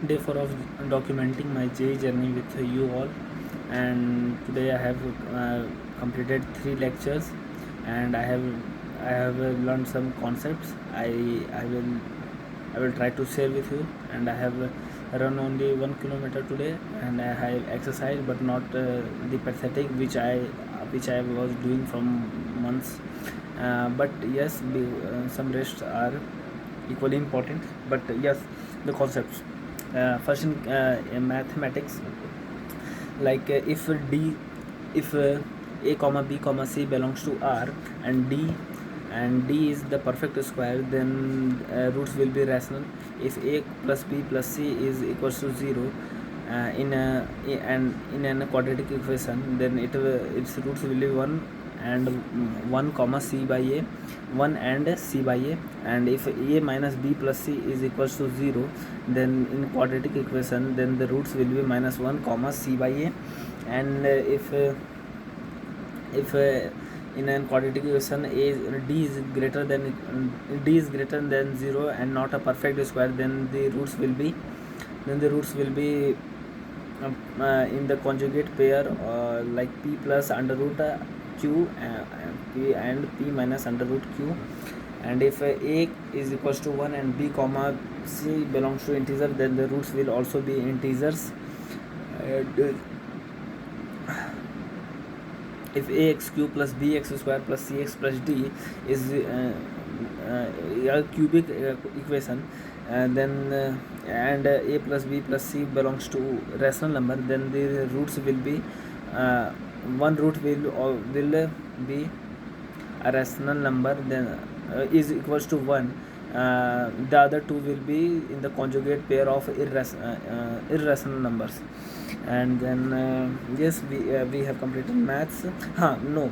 Day 4 of documenting my JEE journey with you all, and today I have completed 3 lectures, and I have learned some concepts. I will try to share with you. And I have run only 1 kilometer today, and I have exercised, but not the pathetic which I was doing from months. But yes, some rests are equally important. But yes, the concepts. First, in mathematics, like if a comma b comma c belongs to R, and d is the perfect square, then roots will be rational. If a plus b plus c is equals to 0 in a quadratic equation, then its roots will be 1 and 1 comma c by a, 1 and c by a. And if a minus b plus c is equals to 0, then in quadratic equation, then the roots will be minus 1 comma c by a. And if in an quadratic equation d is greater than 0 and not a perfect square, then the roots will be in the conjugate pair, like p plus under root q, p and p minus under root q. And if a is equals to 1 and b comma c belongs to integer, then the roots will also be integers. And if ax cube plus bx square plus cx plus d is a cubic equation, and a plus b plus c belongs to rational number, then the roots will be one root will be a rational number, then is equals to 1. The other two will be in the conjugate pair of irrational numbers. And then yes, we have completed maths. No,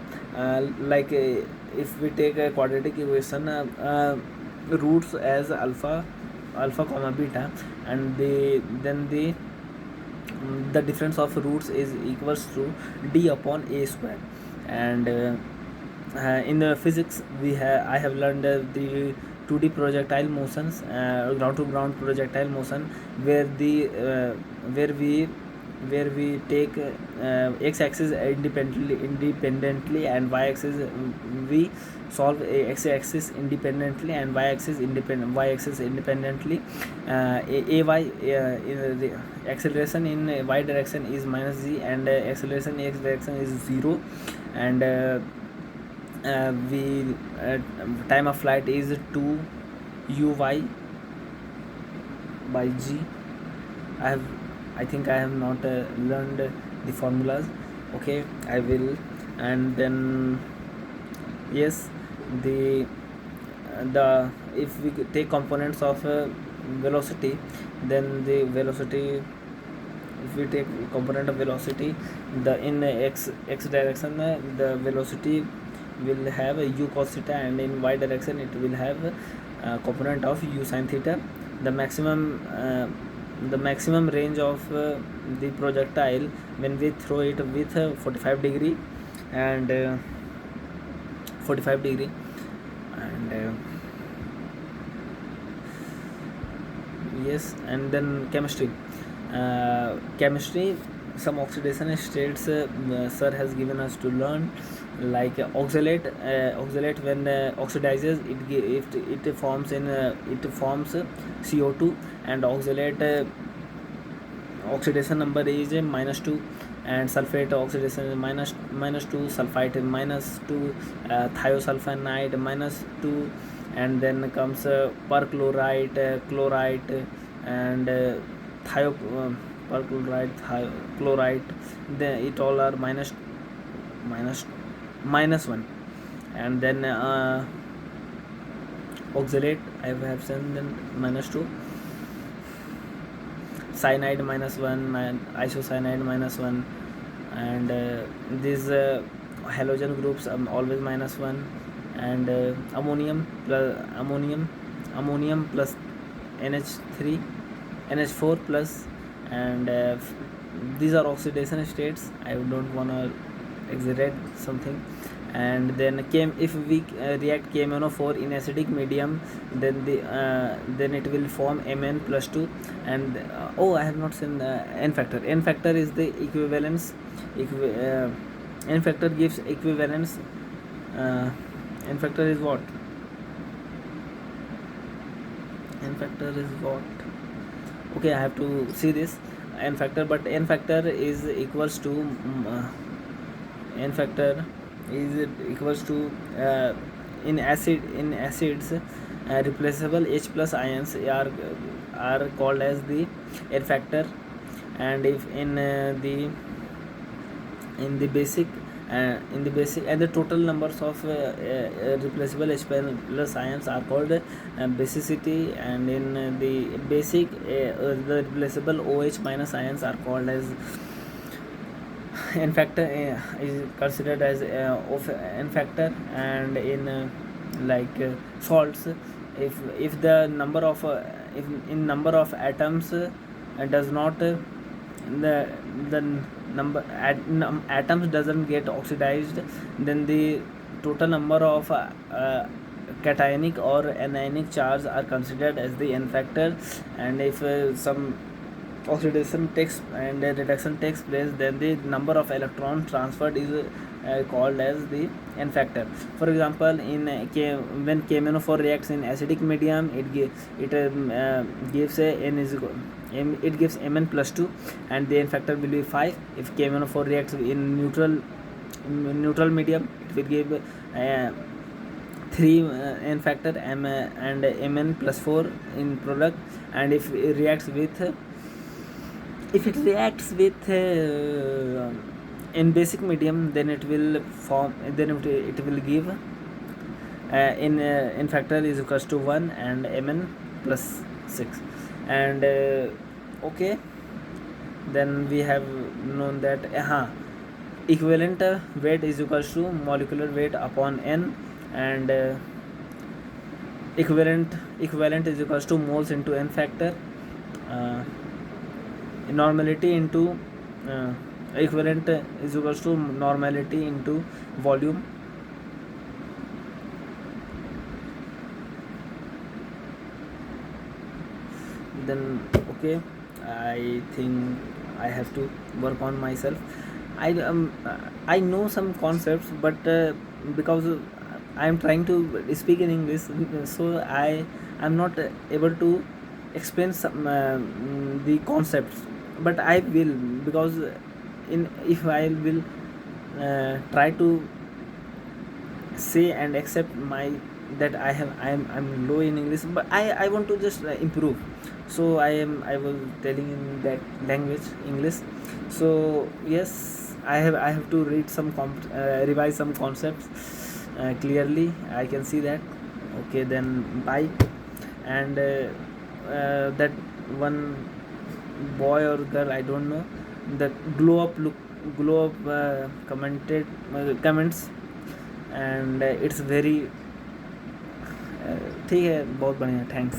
like if we take a quadratic equation, roots as alpha comma beta, and the difference of roots is equals to d upon a square. And in the physics, I have learned the 2D projectile motions, ground to ground projectile motion, where we take x-axis independently and y-axis we solve x-axis independently and y-axis independently. In the acceleration in y direction is minus z, and acceleration in x direction is 0. And we time of flight is 2 uy by g. I think I have not learned the formulas. Okay, I will. And then yes, the if we take components of velocity, then the velocity, if we take component of velocity, the in x direction, the velocity will have a u cos theta, and in y direction it will have a component of u sin theta. The maximum range of the projectile when we throw it with 45 degree and 45 degree. And yes. And then chemistry, some oxidation states sir has given us to learn, like oxalate. When oxidizes, it forms CO2, and oxalate oxidation number is -2, and sulfate oxidation is -2, sulfite is -2, thiosulfonide -2. And then comes perchlorite, chlorite, and thio perchlorite, chlorite. Then it all are -1. And then oxalate I have sent then -2, cyanide -1, isocyanide -1. And these halogen groups always -1. And ammonium plus NH4 plus. And these are oxidation states. I don't want to exaggerate something. And then if we react KMnO4 in acidic medium, then it will form Mn plus 2. And oh, I have not seen N factor. N factor is the equivalence. N factor gives equivalence. N factor is what? N factor is what? Okay, I have to see this N factor, but N factor is equals to N factor is equals to in acids replaceable H plus ions are called as the N factor. And if in the basic and the total numbers of replaceable H plus ions are called basicity. And in the basic the replaceable OH minus ions are called as N factor, is considered as of N factor. And in salts, if the number of if in number of atoms does not the number atoms doesn't get oxidized, then the total number of cationic or anionic charge are considered as the N factor. And if some oxidation takes and reduction takes place, then the number of electrons transferred is called as the N factor. For example, in when KMnO4 reacts in acidic medium, it gives it gives Mn plus 2, and the N factor will be 5. If KMnO4 reacts in neutral medium, it will give 3 N factor and Mn plus 4 in product. And if it reacts with in basic medium, then it will give N factor is equals to 1 and Mn plus 6. And okay, then we have known that equivalent weight is equals to molecular weight upon N. And equivalent is equals to moles into N factor. Normality into equivalent is equals to normality into volume. Then okay, I think I have to work on myself. I know some concepts, but because I am trying to speak in English, so I am not able to explain some the concepts. But I will, because if I will try to say and accept that I'm low in English, but I want to just improve. So I was telling in that language, English. So yes, I have to read some revise some concepts clearly. I can see that. Okay, then bye. And that one boy or girl, I don't know, the glow up comments, and it's very ठीक है, बहुत बढ़िया, thanks.